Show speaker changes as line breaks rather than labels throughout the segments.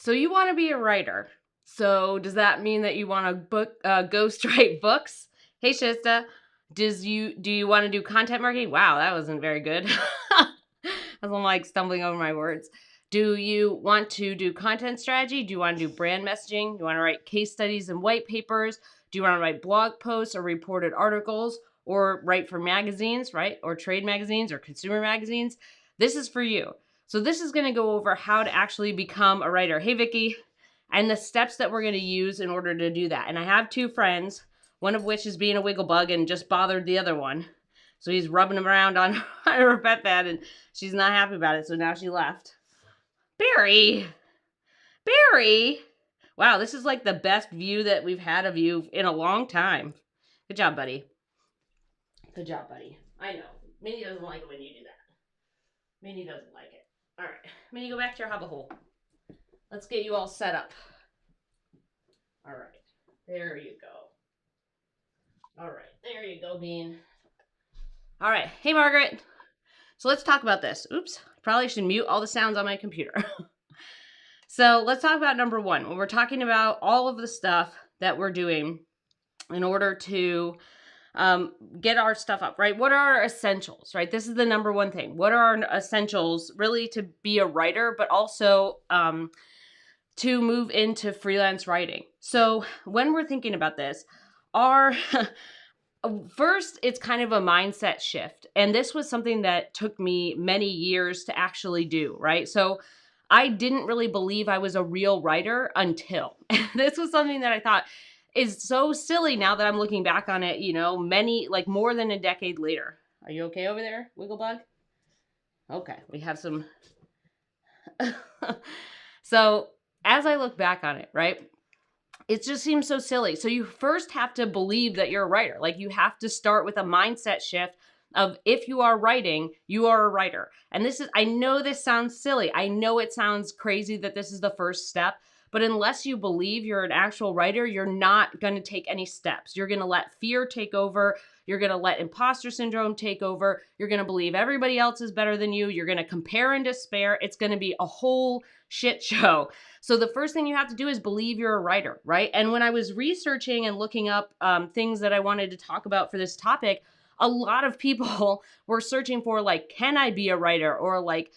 So you want to be a writer. So does that mean that you want to ghostwrite books? Hey Shista, do you want to do content marketing? Wow, that wasn't very good. I'm like stumbling over my words. Do you want to do content strategy? Do you want to do brand messaging? Do you want to write case studies and white papers? Do you want to write blog posts or reported articles or write for magazines, right? Or trade magazines or consumer magazines? This is for you. So this is going to go over how to actually become a writer. Hey, Vicky, and the steps that we're going to use in order to do that. And I have two friends, one of which is being a wiggle bug and just bothered the other one. So he's rubbing him around on her pet bed and she's not happy about it. So now she left. Barry! Wow, this is like the best view that we've had of you in a long time. Good job, buddy. I know. Minnie doesn't like it when you do that. Minnie doesn't like it. All right. Minnie, go back to your hubba hole. Let's get you all set up. All right. There you go. All right. There you go, Bean. All right. Hey, Margaret. So let's talk about this. Oops. Probably should mute all the sounds on my computer. So let's talk about number one. When we're talking about all of the stuff that we're doing in order to get our stuff up, right? What are our essentials, right? This is the number one thing. What are our essentials really to be a writer, but also to move into freelance writing? So when we're thinking about this, first, it's kind of a mindset shift. And this was something that took me many years to actually do, right? So I didn't really believe I was a real writer until this was something that I thought is so silly now that I'm looking back on it, like more than a decade later. Are you okay over there, Wigglebug? Okay, we have some. So as I look back on it, right, it just seems so silly. So you first have to believe that you're a writer. Like you have to start with a mindset shift of if you are writing, you are a writer. And I know this sounds silly. I know it sounds crazy that this is the first step, but unless you believe you're an actual writer, you're not going to take any steps. You're going to let fear take over. You're going to let imposter syndrome take over. You're going to believe everybody else is better than you. You're going to compare and despair. It's going to be a whole shit show. So the first thing you have to do is believe you're a writer, right? And when I was researching and looking up things that I wanted to talk about for this topic, a lot of people were searching for like, can I be a writer? Or like,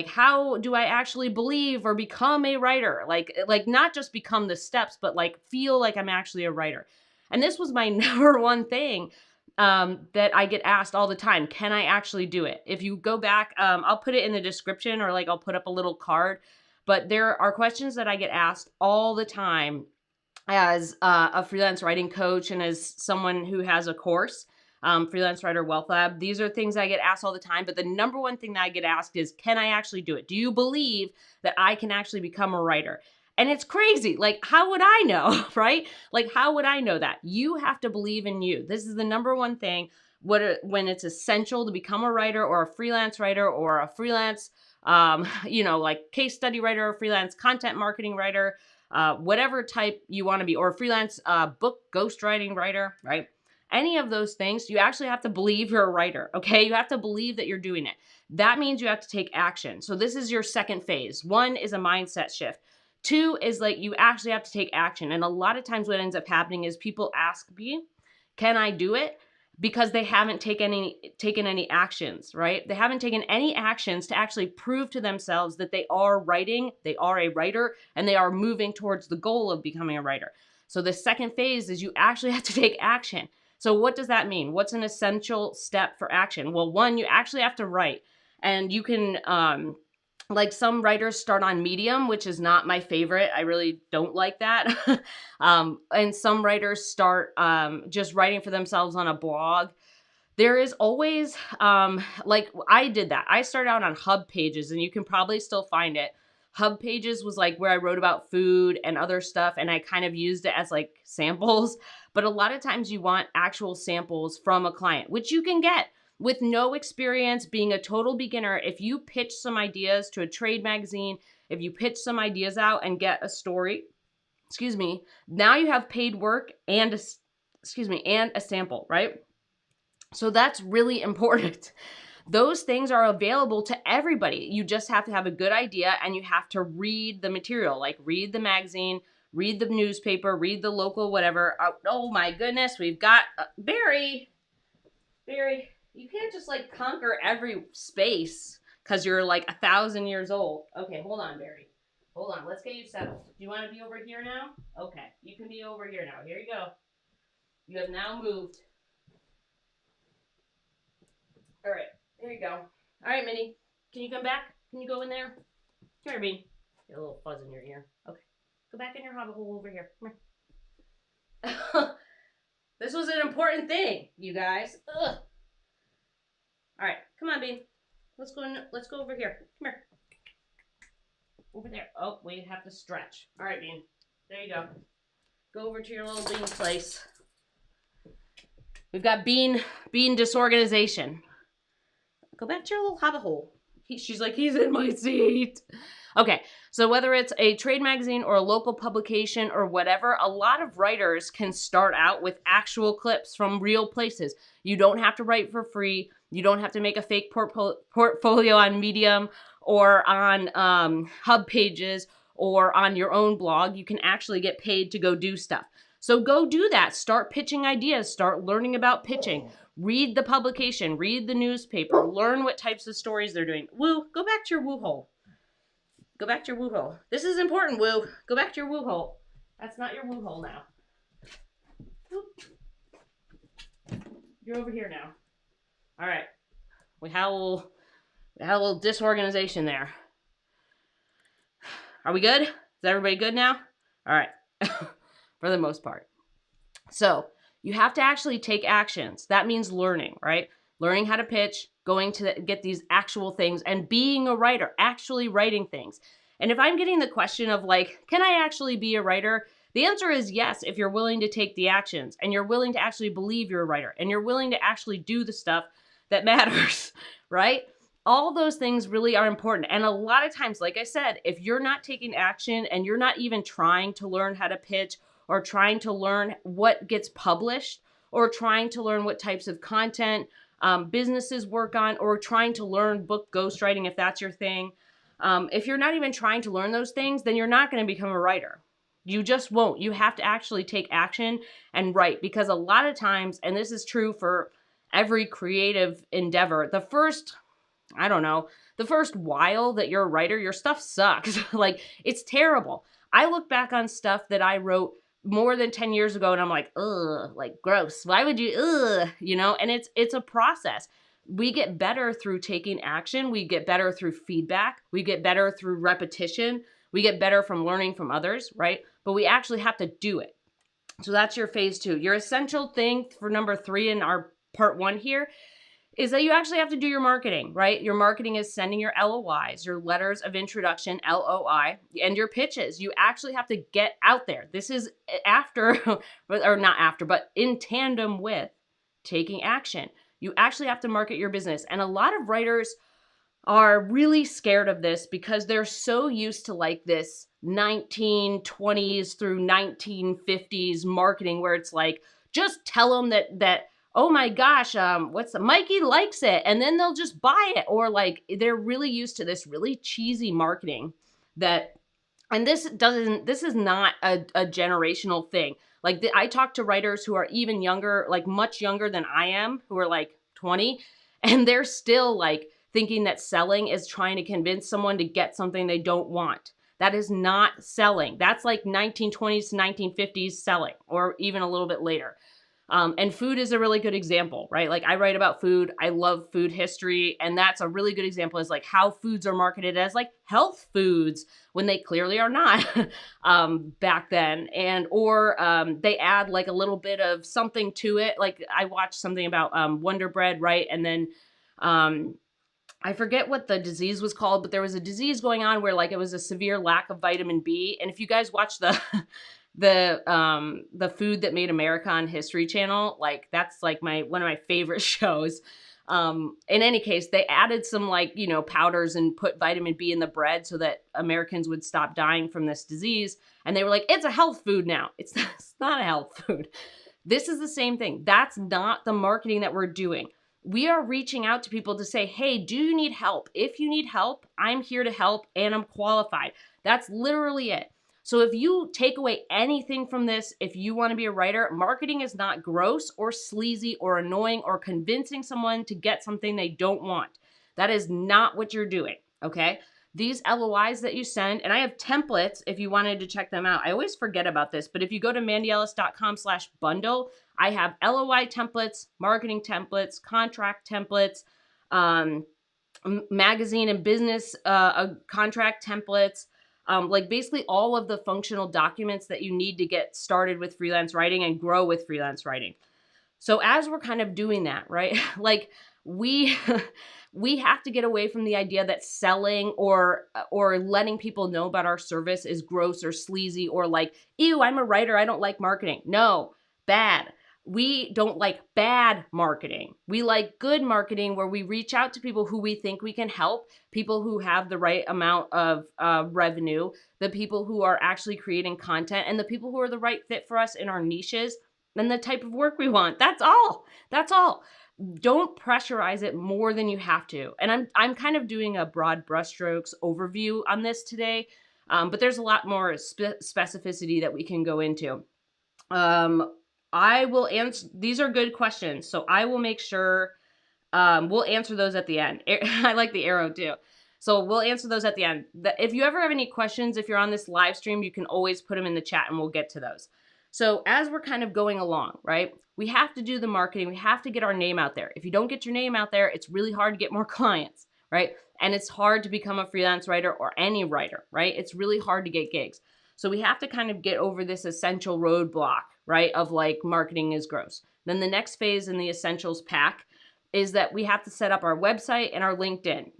how do I actually believe or become a writer? Like not just become the steps, but like feel like I'm actually a writer. And this was my number one thing that I get asked all the time. Can I actually do it? If you go back, I'll put it in the description or like I'll put up a little card. But there are questions that I get asked all the time as a freelance writing coach and as someone who has a course. Freelance Writer Wealth Lab. These are things I get asked all the time, but the number one thing that I get asked is, can I actually do it? Do you believe that I can actually become a writer? And it's crazy. Like, how would I know, right? Like, how would I know that? You have to believe in you. This is the number one thing when it's essential to become a writer or a freelance writer or a freelance, like case study writer or freelance content marketing writer, whatever type you want to be, or a freelance book ghostwriting writer, right? Any of those things, you actually have to believe you're a writer, okay? You have to believe that you're doing it. That means you have to take action. So this is your second phase. One is a mindset shift. Two is like you actually have to take action. And a lot of times what ends up happening is people ask me, can I do it? Because they haven't taken any actions, right? They haven't taken any actions to actually prove to themselves that they are writing, they are a writer, and they are moving towards the goal of becoming a writer. So the second phase is you actually have to take action. So what does that mean? What's an essential step for action? Well, one, you actually have to write. And you can, like some writers start on Medium, which is not my favorite. I really don't like that. And some writers start just writing for themselves on a blog. There is always, like I did that. I started out on Hub Pages, and you can probably still find it. Hub Pages was like where I wrote about food and other stuff, and I kind of used it as like samples. But a lot of times you want actual samples from a client, which you can get with no experience, being a total beginner. If you pitch some ideas to a trade magazine, if you pitch some ideas out and get a story, now you have paid work and a sample, right? So that's really important. Those things are available to everybody. You just have to have a good idea and you have to read the material, like read the magazine, read the newspaper, read the local whatever. Oh my goodness, we've got Barry, you can't just like conquer every space because you're like 1,000 years old. Okay, hold on, Barry. Hold on, let's get you settled. Do you want to be over here now? Okay, you can be over here now. Here you go. You have now moved. All right, there you go. All right, Minnie, can you come back? Can you go in there? Come here, Bean. Get a little fuzz in your ear. Okay, go back in your hobbit hole over here. Come here. This was an important thing, you guys. Ugh. All right, come on, Bean. Let's go in. Let's go over here. Come here. Over there. Oh, we have to stretch. All right, Bean. There you go. Go over to your little Bean place. We've got Bean disorganization. Go back to your little hobbit hole. She's like, he's in my seat. Okay, so whether it's a trade magazine or a local publication or whatever, a lot of writers can start out with actual clips from real places. You don't have to write for free. You don't have to make a fake portfolio on Medium or on Hub Pages or on your own blog. You can actually get paid to go do stuff. So go do that. Start pitching ideas. Start learning about pitching. Read the publication. Read the newspaper. Learn what types of stories they're doing. Woo, go back to your woo hole. Go back to your woo hole. This is important, Woo. Go back to your woo hole. That's not your woo hole now. You're over here now. All right. We had a little disorganization there. Are we good? Is everybody good now? All right. For the most part. So you have to actually take actions. That means learning, right? Learning how to pitch, going to get these actual things, and being a writer, actually writing things. And if I'm getting the question of like, can I actually be a writer? The answer is yes, if you're willing to take the actions and you're willing to actually believe you're a writer and you're willing to actually do the stuff that matters, right? All those things really are important. And a lot of times, like I said, if you're not taking action and you're not even trying to learn how to pitch or trying to learn what gets published or trying to learn what types of content businesses work on or trying to learn book ghostwriting if that's your thing. If you're not even trying to learn those things, then you're not going to become a writer. You just won't. You have to actually take action and write, because a lot of times, and this is true for every creative endeavor, the first while that you're a writer, your stuff sucks. Like, it's terrible. I look back on stuff that I wrote more than 10 years ago and I'm like, ugh, like gross. Why would you, ugh, you know? And it's a process. We get better through taking action. We get better through feedback. We get better through repetition. We get better from learning from others, right? But we actually have to do it. So that's your phase 2. Your essential thing for number 3 in our part 1 here is that you actually have to do your marketing, right? Your marketing is sending your LOIs, your letters of introduction, LOI, and your pitches. You actually have to get out there. This is after, or not after, but in tandem with taking action. You actually have to market your business. And a lot of writers are really scared of this because they're so used to like this 1920s through 1950s marketing where it's like, just tell them that oh my gosh, Mikey likes it, and then they'll just buy it. Or like, they're really used to this really cheesy marketing and this is not a generational thing. Like, I talk to writers who are even younger, like much younger than I am, who are like 20, and they're still like thinking that selling is trying to convince someone to get something they don't want. That is not selling. That's like 1920s to 1950s selling, or even a little bit later. And food is a really good example, right? Like, I write about food. I love food history. And that's a really good example, is like how foods are marketed as like health foods when they clearly are not back then. Or they add like a little bit of something to it. Like, I watched something about Wonder Bread, right? And then I forget what the disease was called, but there was a disease going on where like it was a severe lack of vitamin B. And if you guys watch the Food That Made America on History Channel, like, that's like one of my favorite shows. In any case, they added some like, powders and put vitamin B in the bread so that Americans would stop dying from this disease. And they were like, it's a health food now. It's not a health food. This is the same thing. That's not the marketing that we're doing. We are reaching out to people to say, hey, do you need help? If you need help, I'm here to help and I'm qualified. That's literally it. So if you take away anything from this, if you want to be a writer, marketing is not gross or sleazy or annoying or convincing someone to get something they don't want. That is not what you're doing, okay? These LOIs that you send, and I have templates if you wanted to check them out. I always forget about this, but if you go to mandyellis.com/bundle, I have LOI templates, marketing templates, contract templates, magazine and business contract templates, like basically all of the functional documents that you need to get started with freelance writing and grow with freelance writing. So as we're kind of doing that, right? Like we we have to get away from the idea that selling or letting people know about our service is gross or sleazy or like, ew, I'm a writer, I don't like marketing. No, bad. We don't like bad marketing. We like good marketing where we reach out to people who we think we can help, people who have the right amount of revenue, the people who are actually creating content, and the people who are the right fit for us in our niches and the type of work we want. That's all. That's all. Don't pressurize it more than you have to. And I'm kind of doing a broad brushstrokes overview on this today, but there's a lot more specificity that we can go into. I will answer, these are good questions, so I will make sure we'll answer those at the end. I like the arrow too. So we'll answer those at the end. If you ever have any questions, if you're on this live stream, you can always put them in the chat and we'll get to those. So as we're kind of going along, right, we have to do the marketing. We have to get our name out there. If you don't get your name out there, it's really hard to get more clients, right? And it's hard to become a freelance writer or any writer, right? It's really hard to get gigs. So we have to kind of get over this essential roadblock, right, of like marketing is gross. Then the next phase in the essentials pack is that we have to set up our website and our LinkedIn.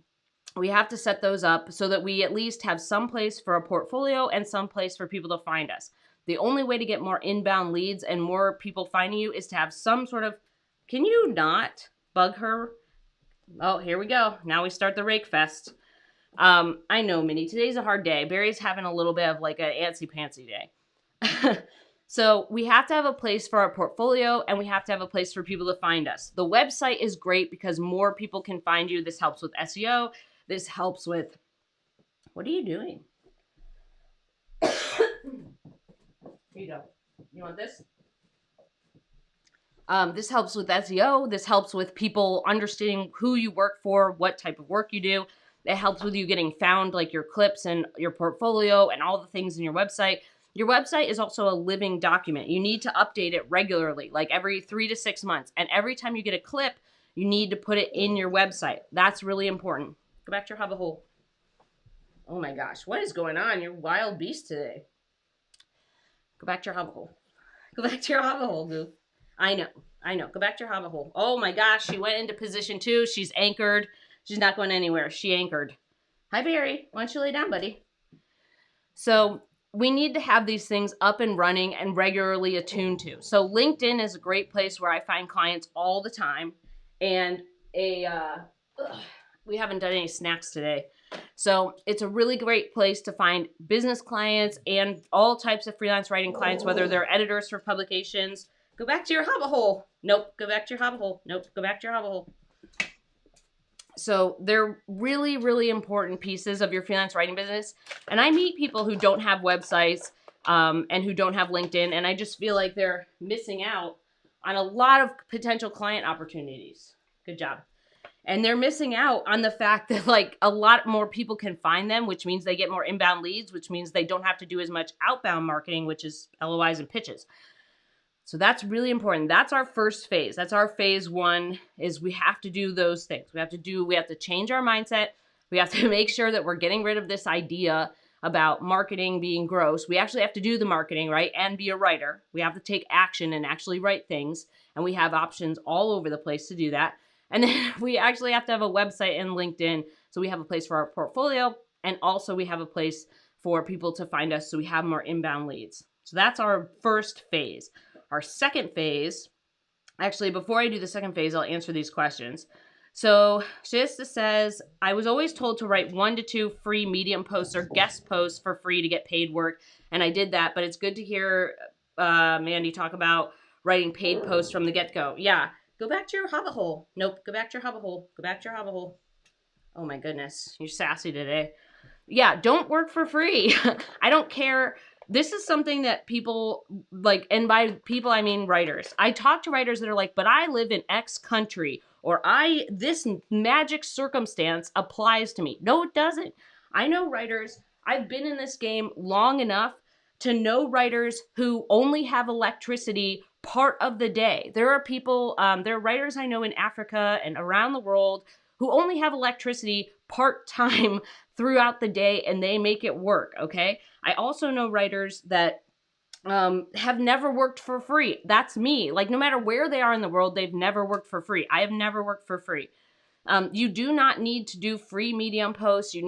We have to set those up so that we at least have some place for a portfolio and some place for people to find us. The only way to get more inbound leads and more people finding you is to have some sort of, can you not bug her? Oh, here we go. Now we start the rake fest. I know, Minnie, today's a hard day. Barry's having a little bit of like an antsy-pantsy day. So we have to have a place for our portfolio and we have to have a place for people to find us. The website is great because more people can find you. This helps with SEO. This helps with, what are you doing? Here you go. You want this? This helps with SEO. This helps with people understanding who you work for, what type of work you do. It helps with you getting found, like your clips and your portfolio and all the things in your website. Your website is also a living document. You need to update it regularly, like every 3 to 6 months. And every time you get a clip, you need to put it in your website. That's really important. Go back to your hubba hole. Oh my gosh, what is going on? You're a wild beast today. Go back to your hubba hole. Go back to your hubba hole, Goof. I know. Go back to your hubba hole. Oh my gosh, she went into position 2. She's anchored. She's not going anywhere. She anchored. Hi, Barry. Why don't you lay down, buddy? So we need to have these things up and running and regularly attuned to. So LinkedIn is a great place where I find clients all the time. And we haven't done any snacks today. So it's a really great place to find business clients and all types of freelance writing clients, whether they're editors for publications. Go back to your hubba hole. Nope. Go back to your hubba hole. Nope. Go back to your hubba hole. So they're really, really important pieces of your freelance writing business. And I meet people who don't have websites and who don't have LinkedIn. And I just feel like they're missing out on a lot of potential client opportunities. Good job. And they're missing out on the fact that like a lot more people can find them, which means they get more inbound leads, which means they don't have to do as much outbound marketing, which is LOIs and pitches. So that's really important. That's our first phase. That's our phase 1 is we have to do those things. We have to change our mindset. We have to make sure that we're getting rid of this idea about marketing being gross. We actually have to do the marketing, right? And be a writer. We have to take action and actually write things. And we have options all over the place to do that. And then we actually have to have a website and LinkedIn. So we have a place for our portfolio. And also we have a place for people to find us so we have more inbound leads. So that's our first phase. Our second phase, actually, before I do the second phase, I'll answer these questions. So Shista says, I was always told to write 1 to 2 free Medium posts or guest posts for free to get paid work. And I did that, but it's good to hear Mandy talk about writing paid posts from the get-go. Yeah, Go back to your hobbit hole. Nope. Go back to your hobbit hole. Go back to your hobbit hole. Oh my goodness. You're sassy today. Yeah, don't work for free. I don't care. This is something that people like, and by people, I mean writers. I talk to writers that are like, but I live in X country, or this magic circumstance applies to me. No, it doesn't. I know writers. I've been in this game long enough to know writers who only have electricity part of the day. There are people, there are writers I know in Africa and around the world who only have electricity part time throughout the day, and they make it work. Okay. I also know writers that have never worked for free. That's me. Like, no matter where they are in the world, they've never worked for free. I have never worked for free. You do not need to do free Medium posts. You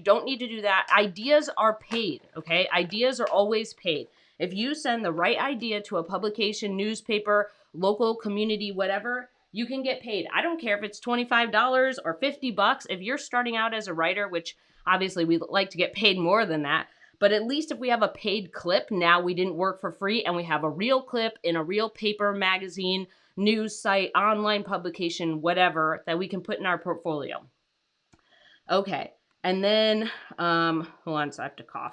don't need to do that. Ideas are paid, okay? Ideas are always paid. If you send the right idea to a publication, newspaper, local community, whatever, you can get paid. I don't care if it's $25 or $50. If you're starting out as a writer, which obviously we like to get paid more than that, but at least if we have a paid clip, now we didn't work for free and we have a real clip in a real paper, magazine, news site, online publication, whatever, that we can put in our portfolio. Okay. And then, hold on, so I have to cough.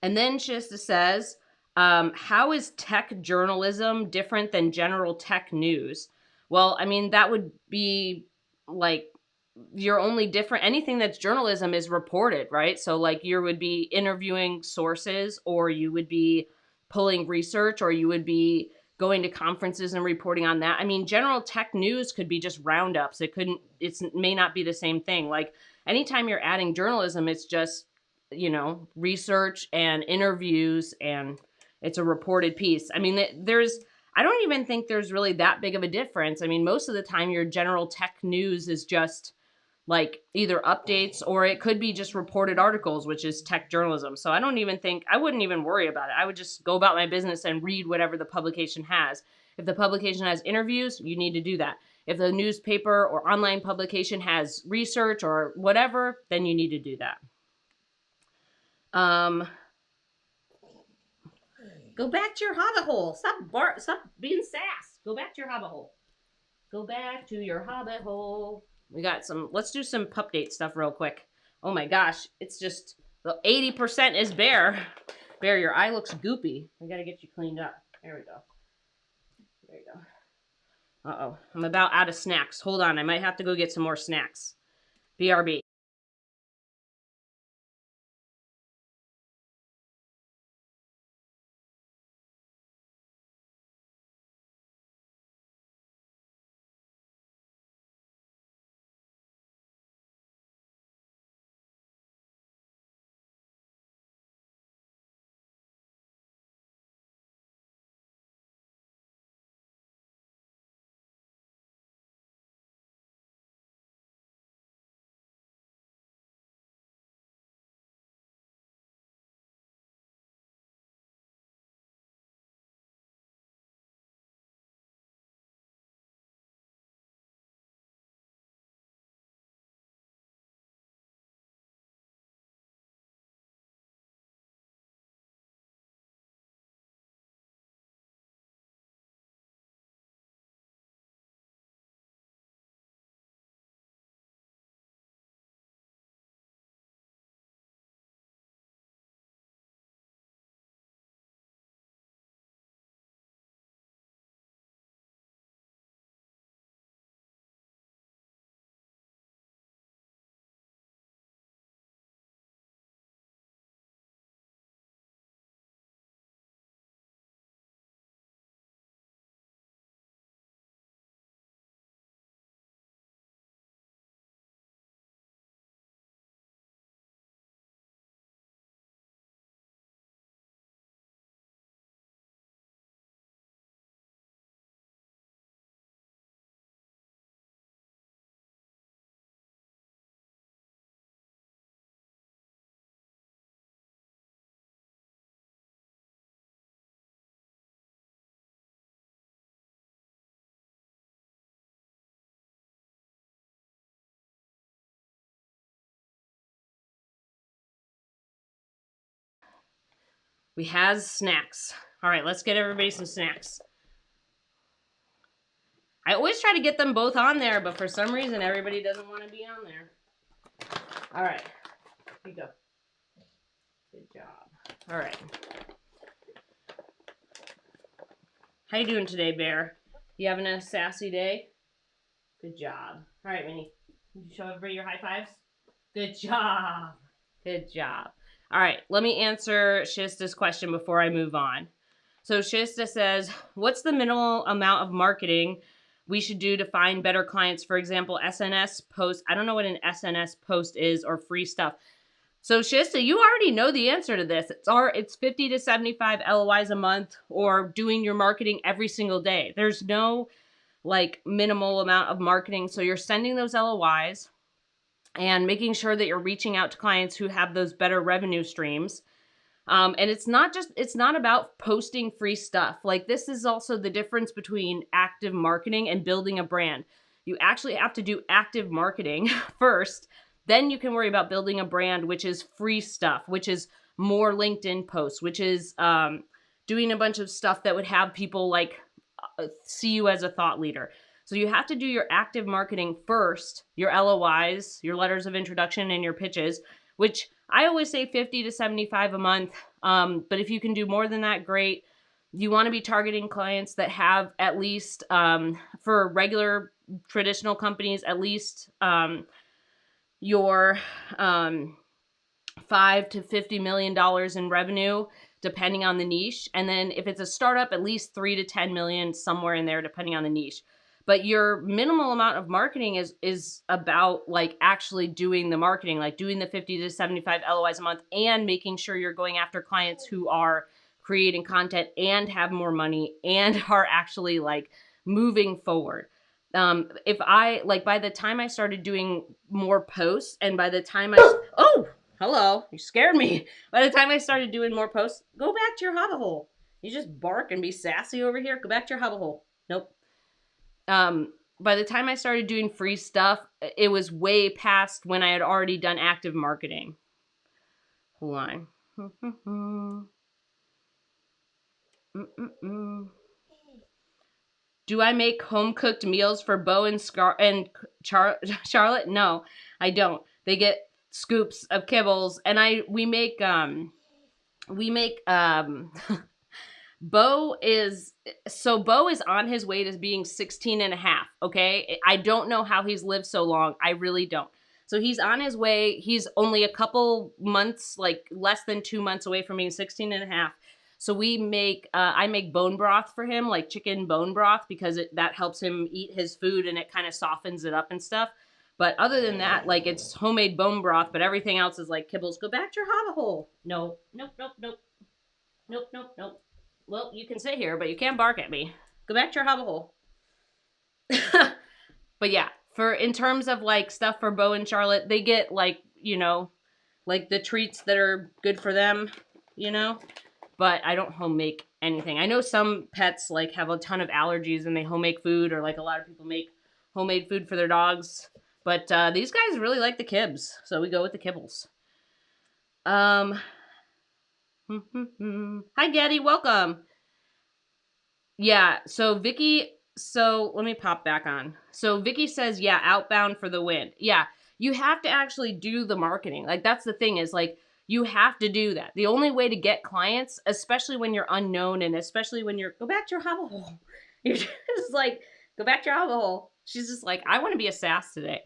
And then Shista says, how is tech journalism different than general tech news? Well, I mean, that would be like, you're only different. Anything that's journalism is reported, right? So like you would be interviewing sources, or you would be pulling research, or you would be going to conferences and reporting on that. I mean, general tech news could be just roundups. It may not be the same thing. Like anytime you're adding journalism, it's just, research and interviews, and it's a reported piece. I mean, I don't even think there's really that big of a difference. I mean, most of the time your general tech news is just like either updates, or it could be just reported articles, which is tech journalism. So I wouldn't even worry about it. I would just go about my business and read whatever the publication has. If the publication has interviews, you need to do that. If the newspaper or online publication has research or whatever, then you need to do that. Go back to your hobbit hole. Stop being sass. Go back to your hobbit hole. Go back to your hobbit hole. Let's do some pup date stuff real quick. Oh my gosh, it's just, the 80% is Bear. Bear, your eye looks goopy. We gotta get you cleaned up. There we go. There you go. Uh-oh, I'm about out of snacks. Hold on, I might have to go get some more snacks. BRB. We has snacks. All right, let's get everybody some snacks. I always try to get them both on there, but for some reason, everybody doesn't want to be on there. All right, here you go. Good job. All right. How you doing today, Bear? You having a sassy day? Good job. All right, Minnie. Can you show everybody your high fives? Good job. Good job. All right, let me answer Shista's question before I move on. So Shista says, what's the minimal amount of marketing we should do to find better clients? For example, SNS post. I don't know what an SNS post is or free stuff. So Shista, you already know the answer to this. It's 50 to 75 LOIs a month or doing your marketing every single day. There's no like minimal amount of marketing. So you're sending those LOIs and making sure that you're reaching out to clients who have those better revenue streams. And it's not about posting free stuff. Like this is also the difference between active marketing and building a brand. You actually have to do active marketing first. Then you can worry about building a brand, which is free stuff, which is more LinkedIn posts, which is doing a bunch of stuff that would have people like see you as a thought leader. So you have to do your active marketing first, your LOIs, your letters of introduction, and your pitches, which I always say 50 to 75 a month. But if you can do more than that, great. You want to be targeting clients that have at least, for regular traditional companies, at least your $5 to $50 million in revenue, depending on the niche. And then if it's a startup, at least 3 to 10 million, somewhere in there, depending on the niche. But your minimal amount of marketing is about like actually doing the marketing, like doing the 50 to 75 LOIs a month and making sure you're going after clients who are creating content and have more money and are actually like moving forward. If I like by the time I started doing more posts and by the time oh, hello, you scared me. By the time I started doing more posts, go back to your hobbit hole. You just bark and be sassy over here. Go back to your hobbit hole. Nope. By the time I started doing free stuff, it was way past when I had already done active marketing. Hold on. Do I make home-cooked meals for Bo and Charlotte? No, I don't. They get scoops of kibbles, and we make Bo is on his way to being 16 and a half, okay? I don't know how he's lived so long. I really don't. So he's on his way. He's only a couple months, like less than 2 months away from being 16 and a half. So I make bone broth for him, like chicken bone broth, because that helps him eat his food and it kind of softens it up and stuff. But other than that, like it's homemade bone broth, but everything else is like kibbles. Go back to your hobbit hole. No, nope. Well, you can sit here, but you can't bark at me. Go back to your hobbit hole. But yeah, in terms of like stuff for Bo and Charlotte, they get like, like the treats that are good for them, but I don't home make anything. I know some pets like have a ton of allergies and they home make food, or like a lot of people make homemade food for their dogs. But these guys really like the kibs, so we go with the kibbles. Hi, Getty. Welcome. Yeah. So Vicky. So let me pop back on. So Vicky says, yeah, outbound for the win. Yeah. You have to actually do the marketing. Like that's the thing is like, you have to do that. The only way to get clients, especially when you're unknown and especially when go back to your hobbit hole. You're just like, go back to your hobbit hole. She's just like, I want to be a sass today.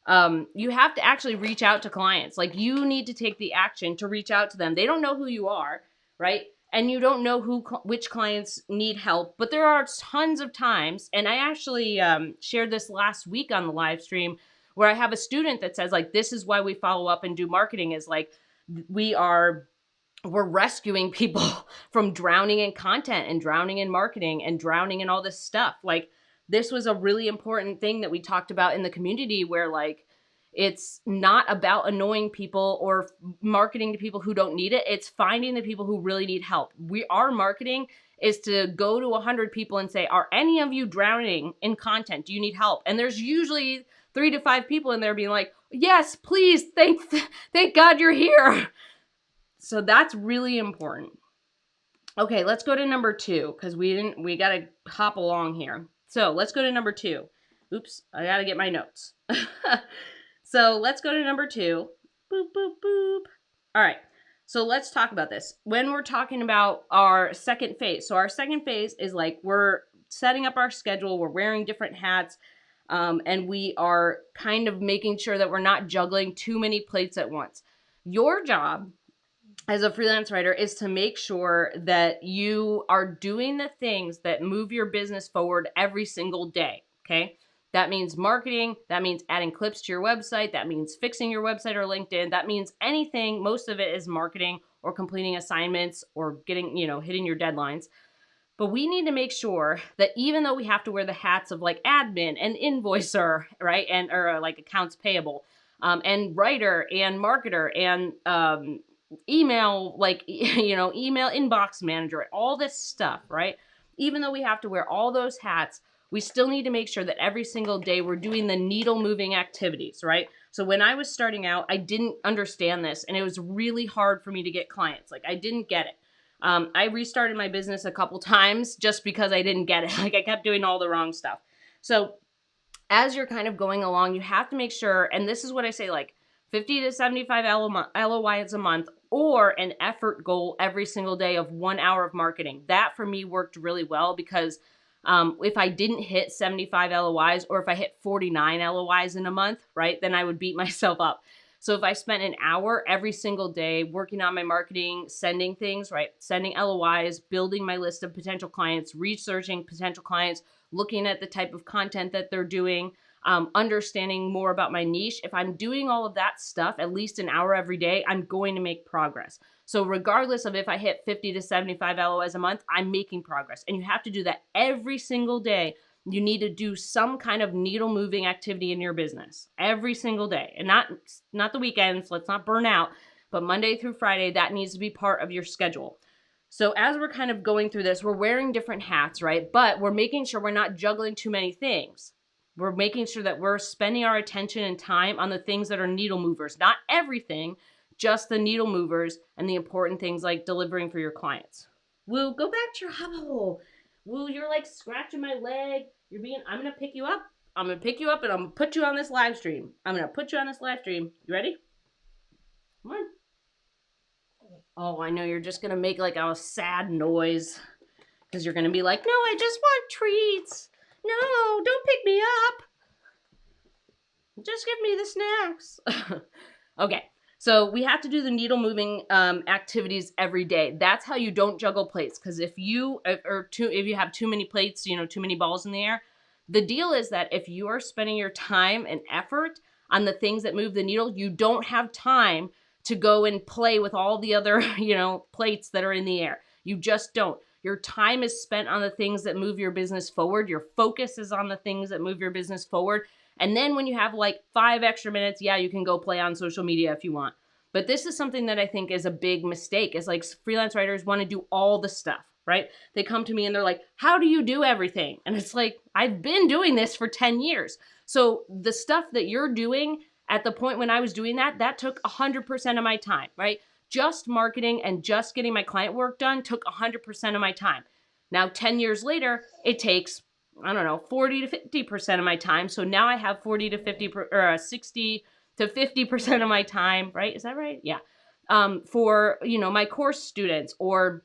You have to actually reach out to clients. Like you need to take the action to reach out to them. They don't know who you are, right? And you don't know which clients need help, but there are tons of times. And I actually shared this last week on the live stream where I have a student that says like, this is why we follow up and do marketing is like, we're rescuing people from drowning in content and drowning in marketing and drowning in all this stuff. Like this was a really important thing that we talked about in the community where like, it's not about annoying people or marketing to people who don't need it. It's finding the people who really need help. Our marketing is to go to 100 people and say, are any of you drowning in content? Do you need help? And there's usually 3 to 5 people in there being like, yes, please. Thank God you're here. So that's really important. Okay, let's go to number 2 because we got to hop along here. So let's go to number 2. Oops, I got to get my notes. So let's go to number 2. Boop, boop, boop. All right. So let's talk about this. When we're talking about our second phase. So our second phase is like we're setting up our schedule, we're wearing different hats, and we are kind of making sure that we're not juggling too many plates at once. Your job as a freelance writer is to make sure that you are doing the things that move your business forward every single day. Okay. That means marketing. That means adding clips to your website. That means fixing your website or LinkedIn. That means anything. Most of it is marketing or completing assignments or getting, hitting your deadlines. But we need to make sure that even though we have to wear the hats of like admin and invoicer, right, and or like accounts payable, and writer and marketer and email, like email inbox manager, all this stuff, right? Even though we have to wear all those hats, we still need to make sure that every single day we're doing the needle moving activities, right? So when I was starting out, I didn't understand this, and it was really hard for me to get clients. Like I didn't get it. I restarted my business a couple times just because I didn't get it. Like I kept doing all the wrong stuff. So as you're kind of going along, you have to make sure, and this is what I say, like 50 to 75 LOIs a month, or an effort goal every single day of 1 hour of marketing. That for me worked really well because if I didn't hit 75 LOIs or if I hit 49 LOIs in a month, right, then I would beat myself up. So if I spent an hour every single day working on my marketing, sending things, right, sending LOIs, building my list of potential clients, researching potential clients, looking at the type of content that they're doing, understanding more about my niche. If I'm doing all of that stuff at least an hour every day, I'm going to make progress. So regardless of if I hit 50 to 75 LOIs a month, I'm making progress. And you have to do that every single day. You need to do some kind of needle moving activity in your business every single day, and not the weekends. Let's not burn out, but Monday through Friday, that needs to be part of your schedule. So as we're kind of going through this, we're wearing different hats, right? But we're making sure we're not juggling too many things. We're making sure that we're spending our attention and time on the things that are needle movers, not everything, just the needle movers and the important things like delivering for your clients. Woo, go back to your hole. Woo, you're like scratching my leg. I'm going to pick you up. I'm going to pick you up and I'm going to put you on this live stream. I'm going to put you on this live stream. You ready? Come on. Oh, I know you're just going to make like a sad noise because you're going to be like, no, I just want treats. No, don't pick me up. Just give me the snacks. Okay. So we have to do the needle moving activities every day. That's how you don't juggle plates. Because if you have too many plates, too many balls in the air, the deal is that if you are spending your time and effort on the things that move the needle, you don't have time to go and play with all the other, plates that are in the air. You just don't. Your time is spent on the things that move your business forward. Your focus is on the things that move your business forward. And then when you have like 5 extra minutes, yeah, you can go play on social media if you want. But this is something that I think is a big mistake. Is like freelance writers want to do all the stuff, right? They come to me and they're like, how do you do everything? And it's like, I've been doing this for 10 years. So the stuff that you're doing at the point when I was doing that took 100% of my time, right? Just marketing and just getting my client work done took 100% of my time. Now, 10 years later, it takes, I don't know, 40 to 50% of my time. So now I have 40 to 50 or 60 to 50% of my time, right? Is that right? Yeah. For, my course students or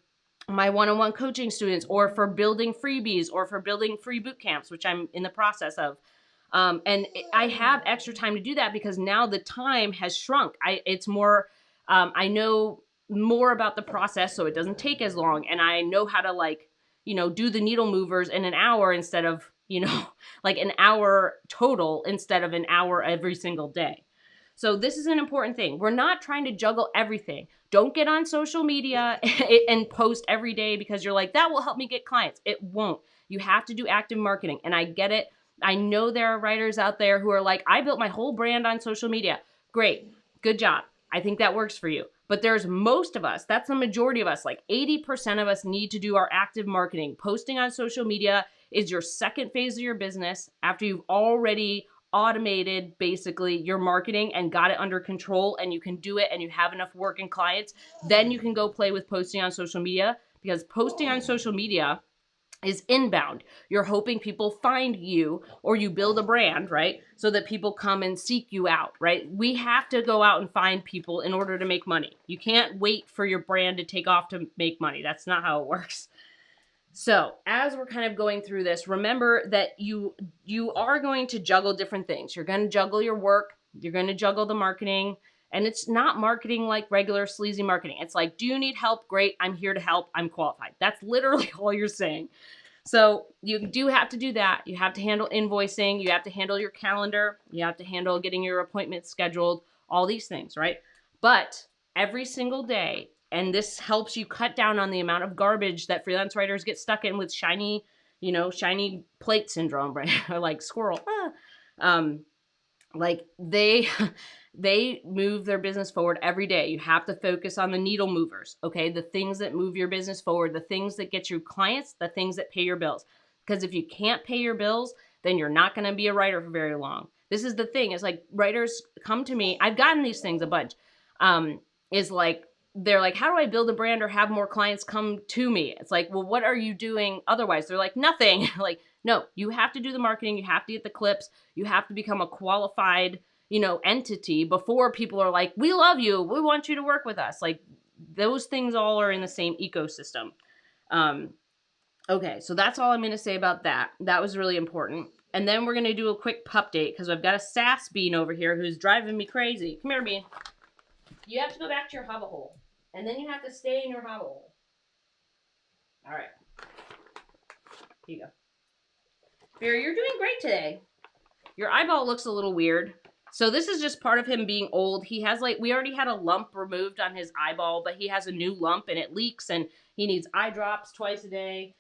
my one-on-one coaching students, or for building freebies or for building free boot camps, which I'm in the process of. And I have extra time to do that because now the time has shrunk. It's more, I know more about the process, so it doesn't take as long. And I know how to do the needle movers in an hour instead of, like an hour total instead of an hour every single day. So this is an important thing. We're not trying to juggle everything. Don't get on social media and post every day because you're like, that will help me get clients. It won't. You have to do active marketing. And I get it. I know there are writers out there who are like, I built my whole brand on social media. Great. Good job. I think that works for you. But there's most of us, that's the majority of us, like 80% of us need to do our active marketing. Posting on social media is your second phase of your business after you've already automated basically your marketing and got it under control and you can do it and you have enough working clients. Then you can go play with posting on social media because posting on social media is inbound. You're hoping people find you, or you build a brand, right? So that people come and seek you out, right? We have to go out and find people in order to make money. You can't wait for your brand to take off to make money. That's not how it works. So as we're kind of going through this, remember that you are going to juggle different things. You're going to juggle your work. You're going to juggle the marketing. And it's not marketing like regular sleazy marketing. It's like, do you need help? Great. I'm here to help. I'm qualified. That's literally all you're saying. So you do have to do that. You have to handle invoicing. You have to handle your calendar. You have to handle getting your appointments scheduled, all these things, right? But every single day, and this helps you cut down on the amount of garbage that freelance writers get stuck in with shiny plate syndrome, right? Or like squirrel. Like they move their business forward every day. You have to focus on the needle movers, okay? The things that move your business forward, the things that get you clients, the things that pay your bills. Because if you can't pay your bills, then you're not going to be a writer for very long. This is the thing. It's like writers come to me. I've gotten these things a bunch. Is like, they're like, how do I build a brand or have more clients come to me? It's like, well, what are you doing otherwise? They're like, nothing. Like, no, you have to do the marketing. You have to get the clips. You have to become a qualified, entity before people are like, we love you. We want you to work with us. Like, those things all are in the same ecosystem. Okay, so that's all I'm going to say about that. That was really important. And then we're going to do a quick pup date because I've got a sass bean over here who's driving me crazy. Come here, Bean. You have to go back to your hover hole. And then you have to stay in your hover hole. All right. Here you go. Bear, you're doing great today. Your eyeball looks a little weird. So this is just part of him being old. He has we already had a lump removed on his eyeball, but he has a new lump and it leaks and he needs eye drops twice a day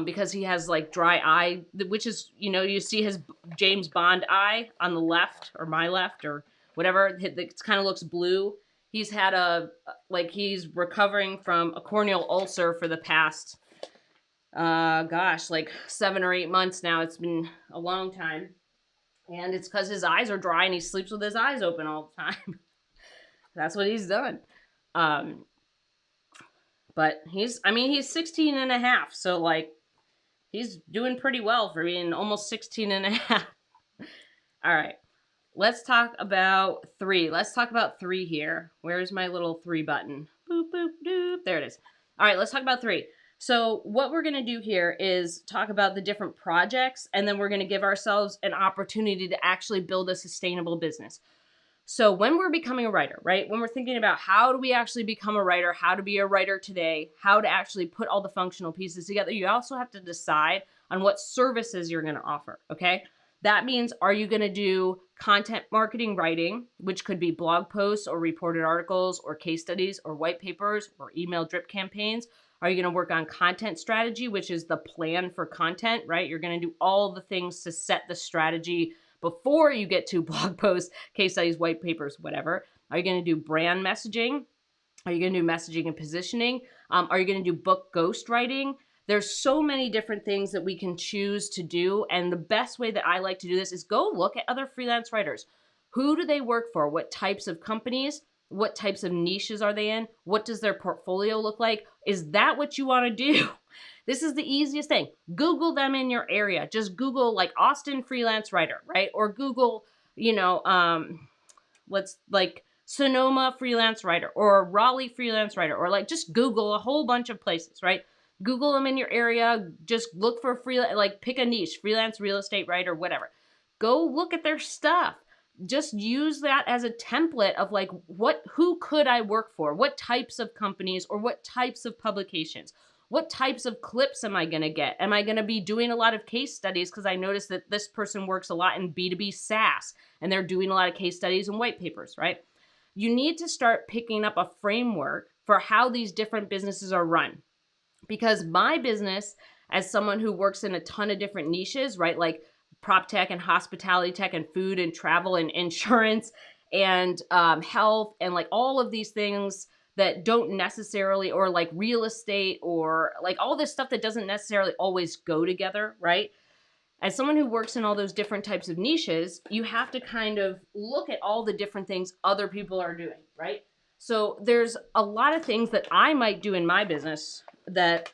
because he has dry eye, which is, you see his James Bond eye on the left or my left or whatever. It kind of looks blue. He's had he's recovering from a corneal ulcer for the past, 7 or 8 months now. It's been a long time. And it's because his eyes are dry and he sleeps with his eyes open all the time. That's what he's done. But he's 16 and a half. So he's doing pretty well for being almost 16 and a half. All right. Let's talk about 3. Let's talk about 3 here. Where's my little 3 button? Boop, boop, doop. There it is. All right, let's talk about 3. So what we're going to do here is talk about the different projects, and then we're going to give ourselves an opportunity to actually build a sustainable business. So when we're becoming a writer, right? When we're thinking about how do we actually become a writer, how to be a writer today, how to actually put all the functional pieces together, you also have to decide on what services you're going to offer, okay? That means, are you going to do content marketing writing, which could be blog posts or reported articles or case studies or white papers or email drip campaigns? Are you going to work on content strategy, which is the plan for content, right? You're going to do all the things to set the strategy before you get to blog posts, case studies, white papers, whatever. Are you going to do brand messaging? Are you going to do messaging and positioning? Are you going to do book ghostwriting? There's so many different things that we can choose to do. And the best way that I like to do this is go look at other freelance writers. Who do they work for? What types of companies? What types of niches are they in? What does their portfolio look like? Is that what you want to do? This is the easiest thing. Google them in your area. Just Google Austin freelance writer, right? Or Google, Sonoma freelance writer or Raleigh freelance writer, or just Google a whole bunch of places, right? Google them in your area. Just look for pick a niche, freelance real estate writer, whatever. Go look at their stuff. Just use that as a template of who could I work for? What types of companies or what types of publications? What types of clips am I going to get? Am I going to be doing a lot of case studies? Because I noticed that this person works a lot in B2B SaaS and they're doing a lot of case studies and white papers, right? You need to start picking up a framework for how these different businesses are run. Because my business, as someone who works in a ton of different niches, right? Like prop tech and hospitality tech and food and travel and insurance and health and all of these things that don't necessarily, or real estate or all this stuff that doesn't necessarily always go together, right? As someone who works in all those different types of niches, you have to kind of look at all the different things other people are doing, right? So there's a lot of things that I might do in my business that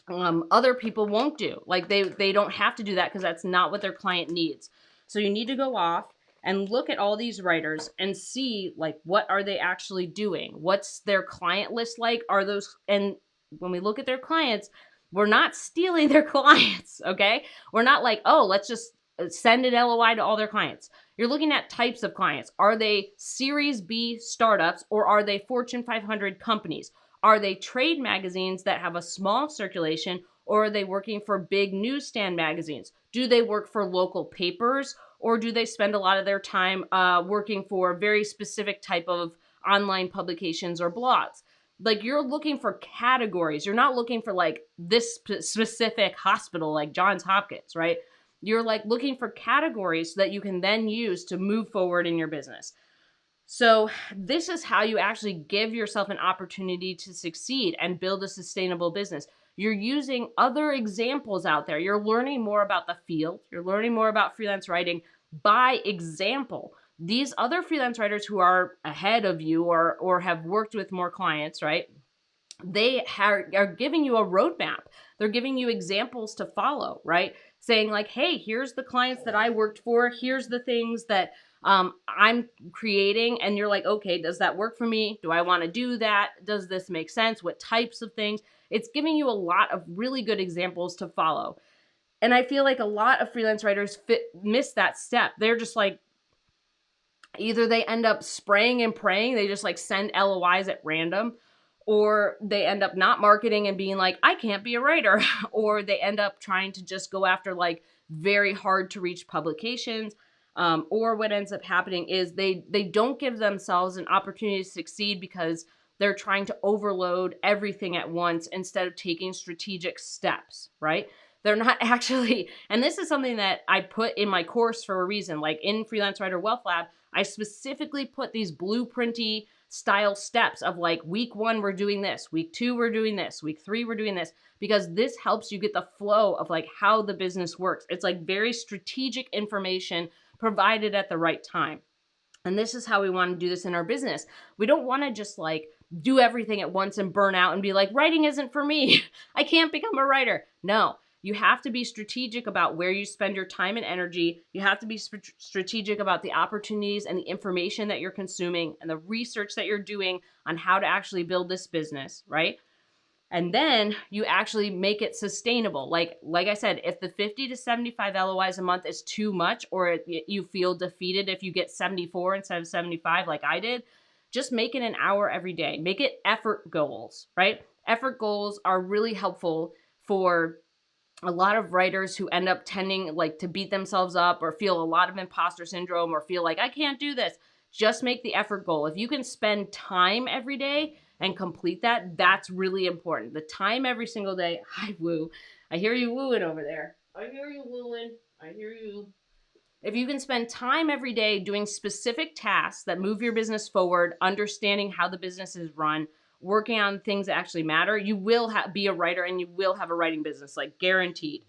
other people won't do. Like they don't have to do that because that's not what their client needs. So you need to go off and look at all these writers and see like what are they actually doing? What's their client list like? Are those, and when we look at their clients, we're not stealing their clients, okay? We're not like, oh, let's just send an LOI to all their clients. You're looking at types of clients. Are they Series B startups or are they Fortune 500 companies? Are they trade magazines that have a small circulation, or are they working for big newsstand magazines? Do they work for local papers, or do they spend a lot of their time working for a very specific type of online publications or blogs? Like, you're looking for categories. You're not looking for like this specific hospital like Johns Hopkins, right? You're like looking for categories that you can then use to move forward in your business. So this is how you actually give yourself an opportunity to succeed and build a sustainable business. You're using other examples out there. You're learning more about the field. You're learning more about freelance writing by example. These other freelance writers who are ahead of you or have worked with more clients, right? They are giving you a roadmap. They're giving you examples to follow, right? Saying like, hey, here's the clients that I worked for. Here's the things that I'm creating. And you're like, okay, does that work for me? Do I want to do that? Does this make sense? What types of things? It's giving you a lot of really good examples to follow. And I feel like a lot of freelance writers miss that step. They're just like, either they end up spraying and praying, they just like send LOIs at random, or they end up not marketing and being like, I can't be a writer, or they end up trying to just go after like very hard to reach publications. Or what ends up happening is they don't give themselves an opportunity to succeed because they're trying to overload everything at once instead of taking strategic steps, right? They're not actually, and this is something that I put in my course for a reason. Like in Freelance Writer Wealth Lab, I specifically put these blueprinty style steps of like week 1, we're doing this, week 2, we're doing this, week 3, we're doing this, because this helps you get the flow of like how the business works. It's like very strategic information provided at the right time. And this is how we want to do this in our business. We don't want to just like do everything at once and burn out and be like, writing isn't for me. I can't become a writer. No, you have to be strategic about where you spend your time and energy. You have to be strategic about the opportunities and the information that you're consuming and the research that you're doing on how to actually build this business, right? And then you actually make it sustainable. Like I said, if the 50 to 75 LOIs a month is too much, or you feel defeated if you get 74 instead of 75 like I did, just make it an hour every day. Make it effort goals, right? Effort goals are really helpful for a lot of writers who end up tending like to beat themselves up or feel a lot of imposter syndrome or feel like I can't do this. Just make the effort goal. If you can spend time every day and complete that, that's really important. The time every single day. Hi, woo. I hear you wooing over there. I hear you wooing. I hear you. If you can spend time every day doing specific tasks that move your business forward, understanding how the business is run, working on things that actually matter, you will be a writer and you will have a writing business, like guaranteed.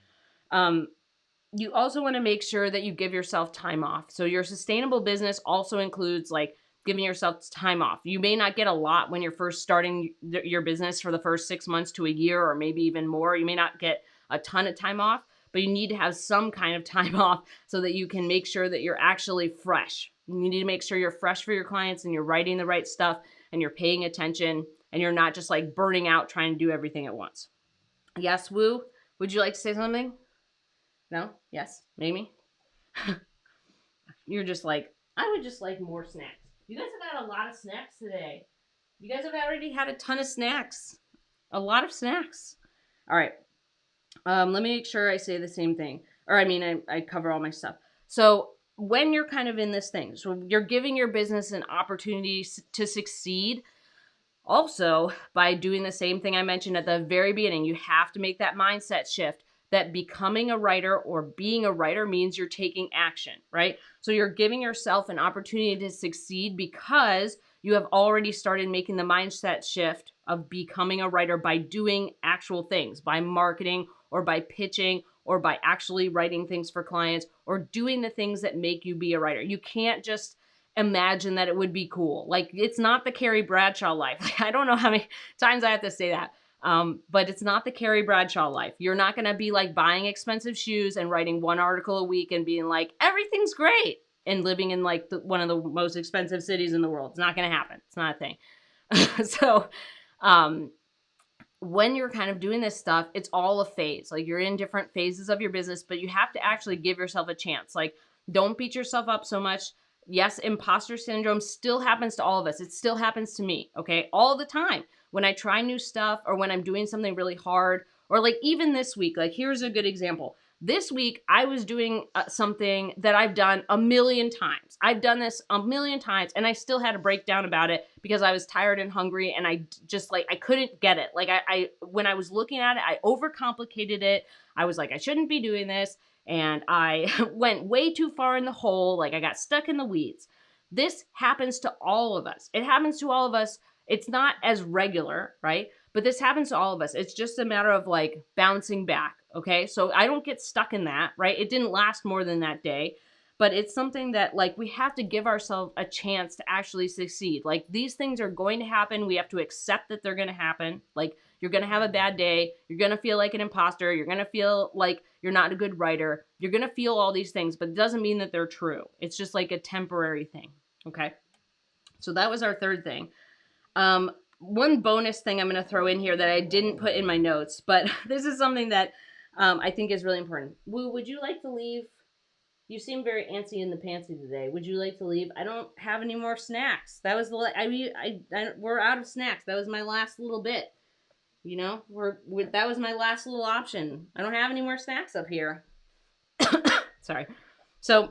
You also want to make sure that you give yourself time off. So your sustainable business also includes like giving yourself time off. You may not get a lot when you're first starting your business for the first 6 months to a year, or maybe even more. You may not get a ton of time off, but you need to have some kind of time off so that you can make sure that you're actually fresh. You need to make sure you're fresh for your clients and you're writing the right stuff and you're paying attention and you're not just like burning out trying to do everything at once. Yes, Woo? Would you like to say something? No? Yes? Maybe? You're just like, I would just like more snacks. You guys have had a lot of snacks today. You guys have already had a ton of snacks. A lot of snacks. All right. Let me make sure I say the same thing. Or I cover all my stuff. So when you're kind of in this thing, so you're giving your business an opportunity to succeed. Also, by doing the same thing I mentioned at the very beginning, you have to make that mindset shift that becoming a writer or being a writer means you're taking action, right? So you're giving yourself an opportunity to succeed because you have already started making the mindset shift of becoming a writer by doing actual things, by marketing or by pitching or by actually writing things for clients or doing the things that make you be a writer. You can't just imagine that it would be cool. Like, it's not the Carrie Bradshaw life. Like, I don't know how many times I have to say that, But it's not the Carrie Bradshaw life. You're not going to be like buying expensive shoes and writing one article a week and being like, everything's great, and living in like one of the most expensive cities in the world. It's not going to happen. It's not a thing. So, when you're kind of doing this stuff, it's all a phase. Like, you're in different phases of your business, but you have to actually give yourself a chance. Like, don't beat yourself up so much. Yes, imposter syndrome still happens to all of us. It still happens to me, okay? All the time. When I try new stuff, or when I'm doing something really hard, or like even this week, like here's a good example. This week, I was doing something that I've done a million times. I've done this a million times, and I still had a breakdown about it because I was tired and hungry, and I just like, I couldn't get it. Like I when I was looking at it, I overcomplicated it. I was like, I shouldn't be doing this. And I went way too far in the hole. Like, I got stuck in the weeds. This happens to all of us. It happens to all of us. It's not as regular, right? But this happens to all of us. It's just a matter of like bouncing back, okay? So I don't get stuck in that, right? It didn't last more than that day, but it's something that like we have to give ourselves a chance to actually succeed. Like, these things are going to happen. We have to accept that they're going to happen. Like, you're going to have a bad day. You're going to feel like an imposter. You're going to feel like you're not a good writer. You're going to feel all these things, but it doesn't mean that they're true. It's just like a temporary thing, okay? So that was our third thing. One bonus thing I'm going to throw in here that I didn't put in my notes, but this is something that I think is really important. Woo, would you like to leave? You seem very antsy in the pantsy today. Would you like to leave? I don't have any more snacks. That was we're out of snacks. That was my last little bit. You know, that was my last little option. I don't have any more snacks up here. Sorry. So,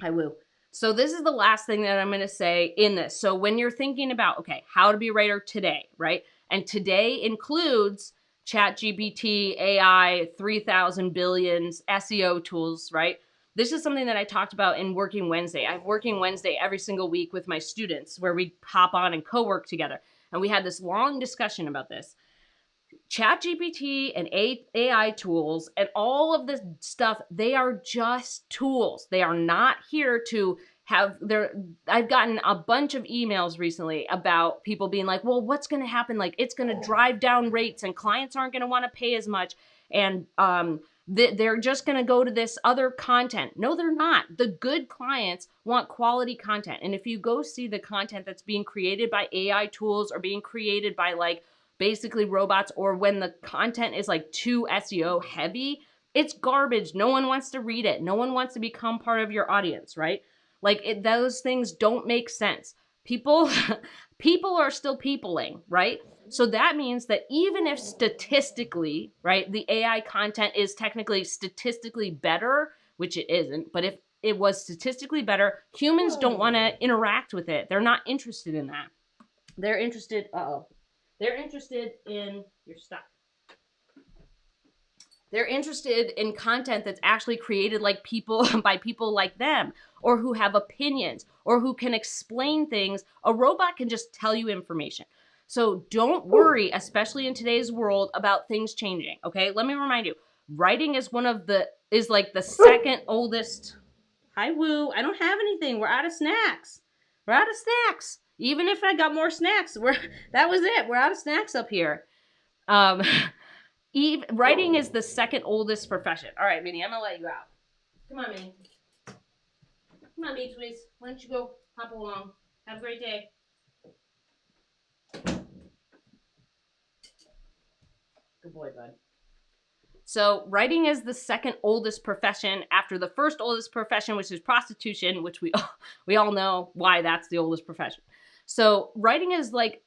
I will. So this is the last thing that I'm going to say in this. So when you're thinking about, okay, how to be a writer today, right? And today includes ChatGPT, AI, 3,000 billions, SEO tools, right? This is something that I talked about in Working Wednesday. I'm Working Wednesday every single week with my students where we hop on and co-work together. And we had this long discussion about this. ChatGPT and AI tools and all of this stuff, they are just tools. They are not here to have I've gotten a bunch of emails recently about people being like, well, what's going to happen? Like, it's going to drive down rates and clients aren't going to want to pay as much. And they're just going to go to this other content. No, they're not. The good clients want quality content. And if you go see the content that's being created by AI tools or being created by like basically robots, or when the content is like too SEO heavy, it's garbage. No one wants to read it. No one wants to become part of your audience, right? Like, those things don't make sense. People are still peopling, right? So that means that even if statistically, right, the AI content is technically statistically better, which it isn't, but if it was statistically better, humans don't want to interact with it. They're not interested in that. They're interested, they're interested in your stuff. They're interested in content that's actually created like people by people like them, or who have opinions, or who can explain things. A robot can just tell you information. So don't worry, especially in today's world, about things changing. Okay, let me remind you, writing is like the second oldest. Hi, Woo. I don't have anything. We're out of snacks. We're out of snacks. Even if I got more snacks, that was it. We're out of snacks up here. Writing is the second oldest profession. All right, Minnie, I'm gonna let you out. Come on, Minnie. Come on, Beach Please. Why don't you go hop along? Have a great day. Good boy, bud. So writing is the second oldest profession after the first oldest profession, which is prostitution, which we all know why that's the oldest profession. So writing is like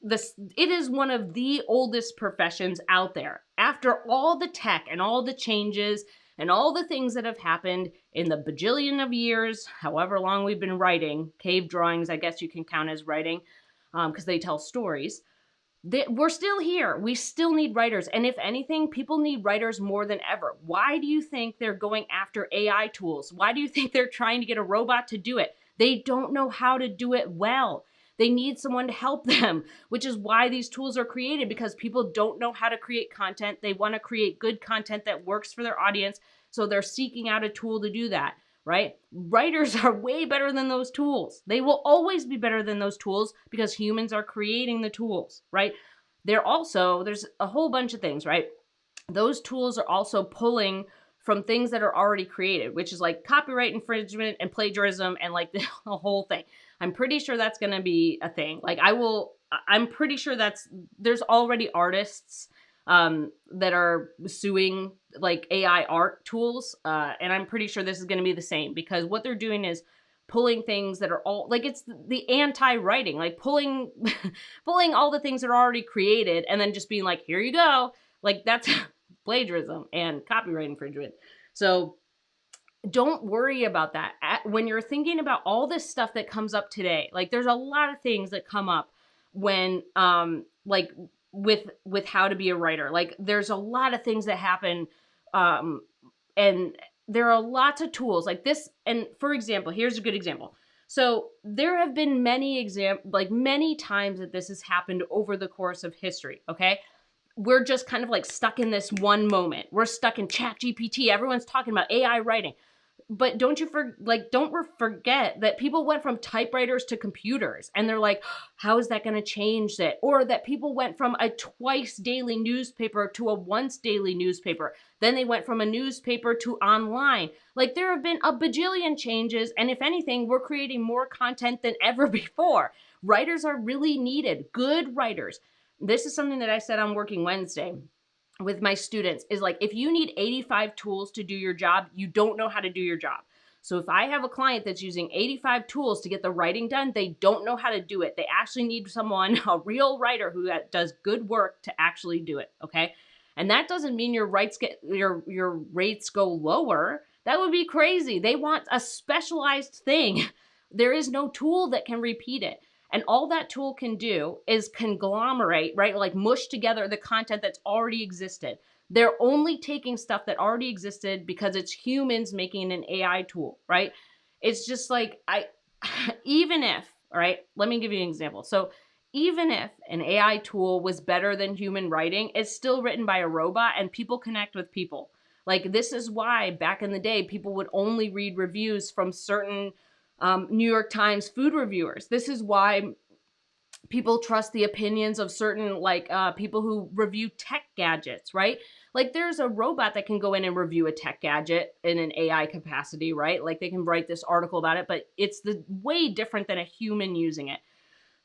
this. It is one of the oldest professions out there. After all the tech and all the changes and all the things that have happened in the bajillion of years, however long we've been writing, cave drawings, I guess you can count as writing, because they tell stories. We're still here. We still need writers. And if anything, people need writers more than ever. Why do you think they're going after AI tools? Why do you think they're trying to get a robot to do it? They don't know how to do it well. They need someone to help them, which is why these tools are created, because people don't know how to create content. They want to create good content that works for their audience. So they're seeking out a tool to do that, right? Writers are way better than those tools. They will always be better than those tools because humans are creating the tools, right? there's a whole bunch of things, right? Those tools are also pulling from things that are already created, which is like copyright infringement and plagiarism and like the whole thing. I'm pretty sure that's going to be a thing. I'm pretty sure there's already artists that are suing like AI art tools. And I'm pretty sure this is going to be the same, because what they're doing is pulling things that are all like, it's the anti-writing, like pulling pulling all the things that are already created and then just being like, here you go. Like that's plagiarism and copyright infringement. So don't worry about that. When you're thinking about all this stuff that comes up today, like there's a lot of things that come up when like with how to be a writer. Like there's a lot of things that happen, and there are lots of tools like this. And for example, here's a good example. So there have been many times that this has happened over the course of history, okay? We're just kind of like stuck in this one moment. We're stuck in ChatGPT. Everyone's talking about AI writing. But don't forget that people went from typewriters to computers, and they're like, how is that going to change it? Or that people went from a twice daily newspaper to a once daily newspaper. Then they went from a newspaper to online. Like there have been a bajillion changes. And if anything, we're creating more content than ever before. Writers are really needed. Good writers. This is something that I said on Working Wednesday with my students, is like, if you need 85 tools to do your job, you don't know how to do your job. So if I have a client that's using 85 tools to get the writing done, they don't know how to do it. They actually need someone, a real writer who does good work to actually do it, okay? And that doesn't mean your rates go lower. That would be crazy. They want a specialized thing. There is no tool that can repeat it. And all that tool can do is conglomerate, right? Like mush together the content that's already existed. They're only taking stuff that already existed because it's humans making an AI tool, right? It's just like, even if, all right, let me give you an example. So even if an AI tool was better than human writing, it's still written by a robot and people connect with people. Like this is why back in the day, people would only read reviews from certain New York Times food reviewers. This is why people trust the opinions of certain people who review tech gadgets, right? Like there's a robot that can go in and review a tech gadget in an AI capacity, right? Like they can write this article about it, but it's way different than a human using it.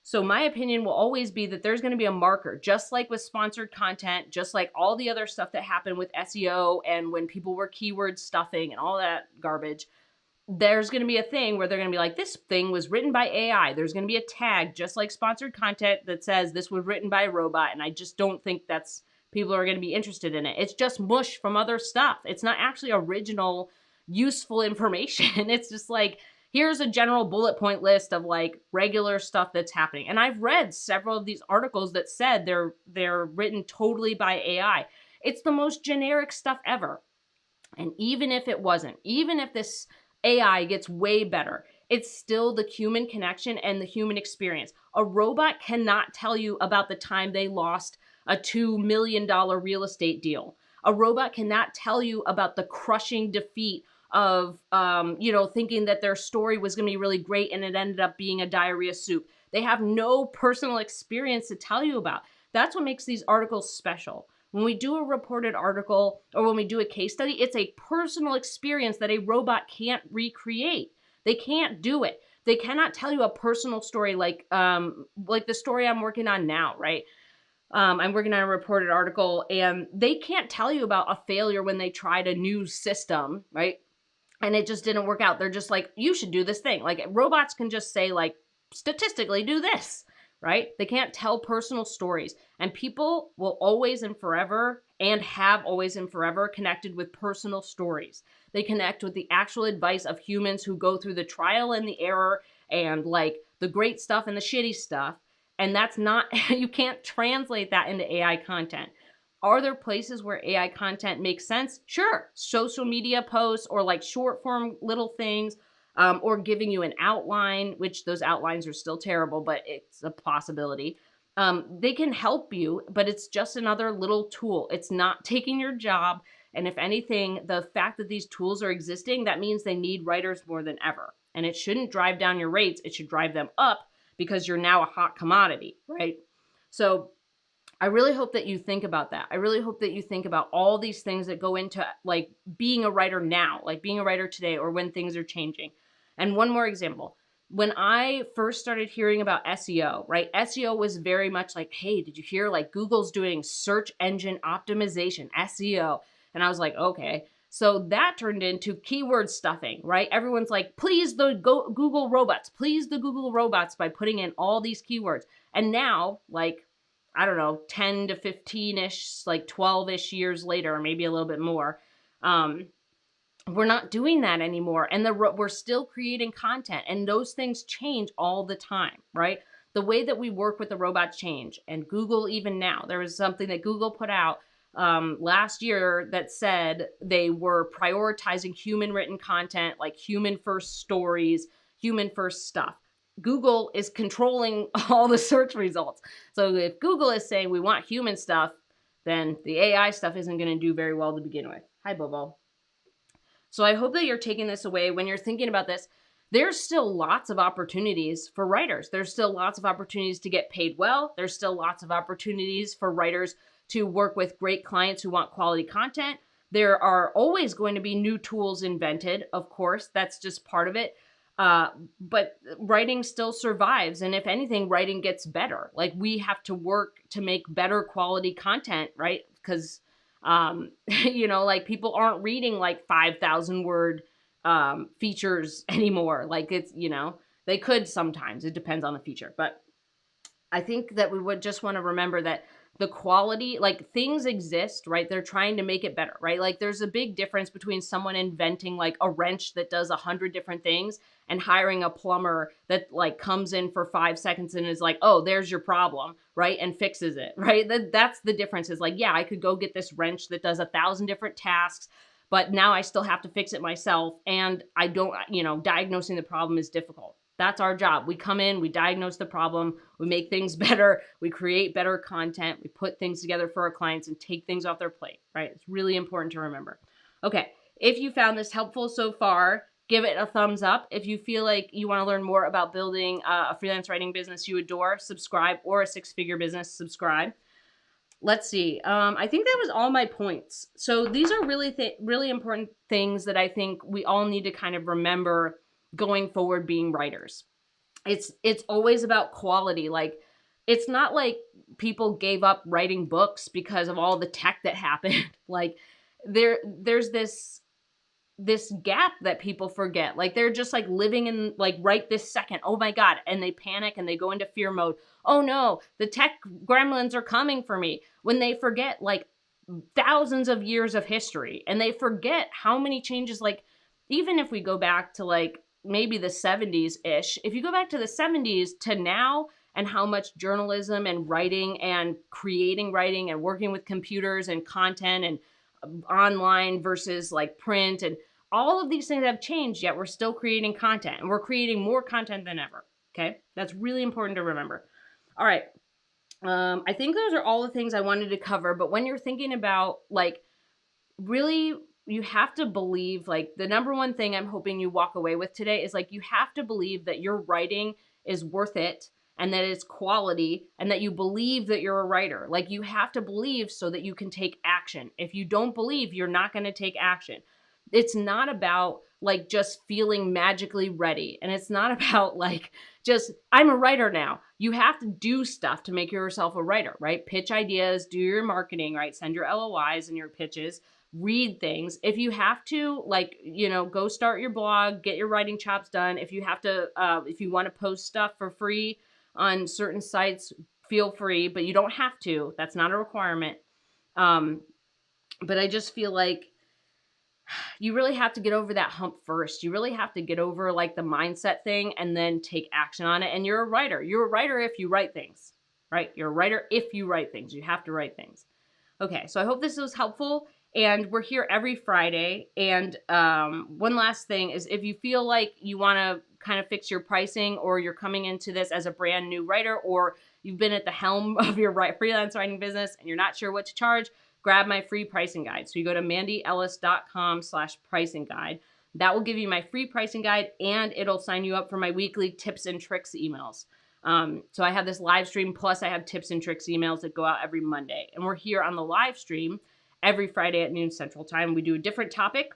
So my opinion will always be that there's going to be a marker, just like with sponsored content, just like all the other stuff that happened with SEO and when people were keyword stuffing and all that garbage. There's going to be a thing where they're going to be like, this thing was written by AI. There's going to be a tag, just like sponsored content, that says this was written by a robot. And I just don't think people are going to be interested in it. It's just mush from other stuff. It's not actually original, useful information. It's just like, here's a general bullet point list of like regular stuff that's happening. And I've read several of these articles that said they're written totally by AI. It's the most generic stuff ever. And even if it wasn't, even if this AI gets way better, it's still the human connection and the human experience. A robot cannot tell you about the time they lost a $2 million real estate deal. A robot cannot tell you about the crushing defeat of, thinking that their story was going to be really great and it ended up being a diarrhea soup. They have no personal experience to tell you about. That's what makes these articles special. When we do a reported article or when we do a case study, it's a personal experience that a robot can't recreate. They can't do it. They cannot tell you a personal story like the story I'm working on now, right? I'm working on a reported article and they can't tell you about a failure when they tried a new system, right? And it just didn't work out. They're just like, you should do this thing. Like robots can just say like, statistically do this, right? They can't tell personal stories. And people will always and forever, and have always and forever, connected with personal stories. They connect with the actual advice of humans who go through the trial and the error and like the great stuff and the shitty stuff. And that's not, you can't translate that into AI content. Are there places where AI content makes sense? Sure. Social media posts or like short form little things, or giving you an outline, which those outlines are still terrible, but it's a possibility. They can help you, but it's just another little tool. It's not taking your job. And if anything, the fact that these tools are existing, that means they need writers more than ever. And it shouldn't drive down your rates. It should drive them up because you're now a hot commodity, right? So I really hope that you think about that. I really hope that you think about all these things that go into like being a writer now, like being a writer today or when things are changing. And one more example. When I first started hearing about SEO, right? SEO was very much like, hey, did you hear like Google's doing search engine optimization, SEO? And I was like, okay. So that turned into keyword stuffing, right? Everyone's like, please the Google robots, please the Google robots by putting in all these keywords. And now, like, I don't know, 10 to 15-ish, like 12-ish years later, or maybe a little bit more, um, we're not doing that anymore. And we're still creating content, and those things change all the time, right? The way that we work with the robots change, and Google even now, there was something that Google put out last year that said they were prioritizing human written content, like human first stories, human first stuff. Google is controlling all the search results. So if Google is saying we want human stuff, then the AI stuff isn't going to do very well to begin with. Hi, Bobo. So I hope that you're taking this away when you're thinking about this. There's still lots of opportunities for writers. There's still lots of opportunities to get paid well. There's still lots of opportunities for writers to work with great clients who want quality content. There are always going to be new tools invented, of course. That's just part of it. But writing still survives. And if anything, writing gets better. Like we have to work to make better quality content, right? Because like people aren't reading like 5,000 word features anymore. Like it's, they could sometimes. It depends on the feature. But I think that we would just want to remember that the quality, like things exist, right? They're trying to make it better, right? Like there's a big difference between someone inventing like a wrench that does 100 different things and hiring a plumber that like comes in for 5 seconds and is like, oh, there's your problem, right? And fixes it, right? That's the difference is like, yeah, I could go get this wrench that does 1,000 different tasks, but now I still have to fix it myself. And I don't, diagnosing the problem is difficult. That's our job. We come in, we diagnose the problem, we make things better, we create better content, we put things together for our clients and take things off their plate, right? It's really important to remember. Okay, if you found this helpful so far, give it a thumbs up. If you feel like you want to learn more about building a freelance writing business you adore, subscribe, or a six-figure business, subscribe. Let's see. I think that was all my points. So these are really important things that I think we all need to kind of remember going forward being writers. It's always about quality. Like it's not like people gave up writing books because of all the tech that happened. Like there's this gap that people forget. Like they're just like living in like right this second. Oh my God. And they panic and they go into fear mode. Oh no, the tech gremlins are coming for me. When they forget like thousands of years of history and they forget how many changes, like even if we go back to like maybe the 70s ish, if you go back to the 70s to now and how much journalism and writing and creating writing and working with computers and content and online versus like print and all of these things have changed, yet we're still creating content and we're creating more content than ever. Okay. That's really important to remember. All right. I think those are all the things I wanted to cover, but when you're thinking about like really, you have to believe like the number one thing I'm hoping you walk away with today is like you have to believe that your writing is worth it and that it's quality and that you believe that you're a writer. Like you have to believe so that you can take action. If you don't believe, you're not going to take action. It's not about like just feeling magically ready. And it's not about like just, I'm a writer now. You have to do stuff to make yourself a writer, right? Pitch ideas, do your marketing, right? Send your LOIs and your pitches, read things. If you have to, like, go start your blog, get your writing chops done. If you have to, if you want to post stuff for free on certain sites, feel free, but you don't have to. That's not a requirement. But I just feel like you really have to get over that hump first. You really have to get over like the mindset thing and then take action on it. And you're a writer. You're a writer if you write things, right? You're a writer if you write things. You have to write things. Okay, so I hope this was helpful. And we're here every Friday. And one last thing is if you feel like you want to kind of fix your pricing or you're coming into this as a brand new writer or you've been at the helm of your freelance writing business and you're not sure what to charge, grab my free pricing guide. So you go to mandyellis.com/pricing guide. That will give you my free pricing guide and it'll sign you up for my weekly tips and tricks emails. So I have this live stream, plus I have tips and tricks emails that go out every Monday. And we're here on the live stream every Friday at noon Central Time. We do a different topic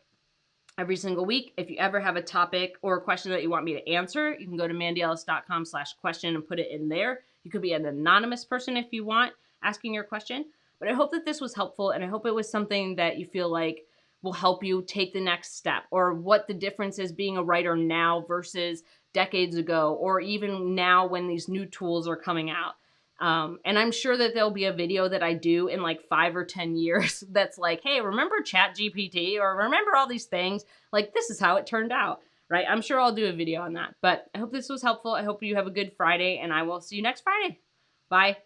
every single week. If you ever have a topic or a question that you want me to answer, you can go to mandyellis.com/question and put it in there. You could be an anonymous person if you want, asking your question. But I hope that this was helpful, and I hope it was something that you feel like will help you take the next step, or what the difference is being a writer now versus decades ago, or even now when these new tools are coming out. And I'm sure that there'll be a video that I do in like 5 or 10 years that's like, hey, remember ChatGPT, or remember all these things? Like, this is how it turned out, right? I'm sure I'll do a video on that. But I hope this was helpful. I hope you have a good Friday, and I will see you next Friday. Bye.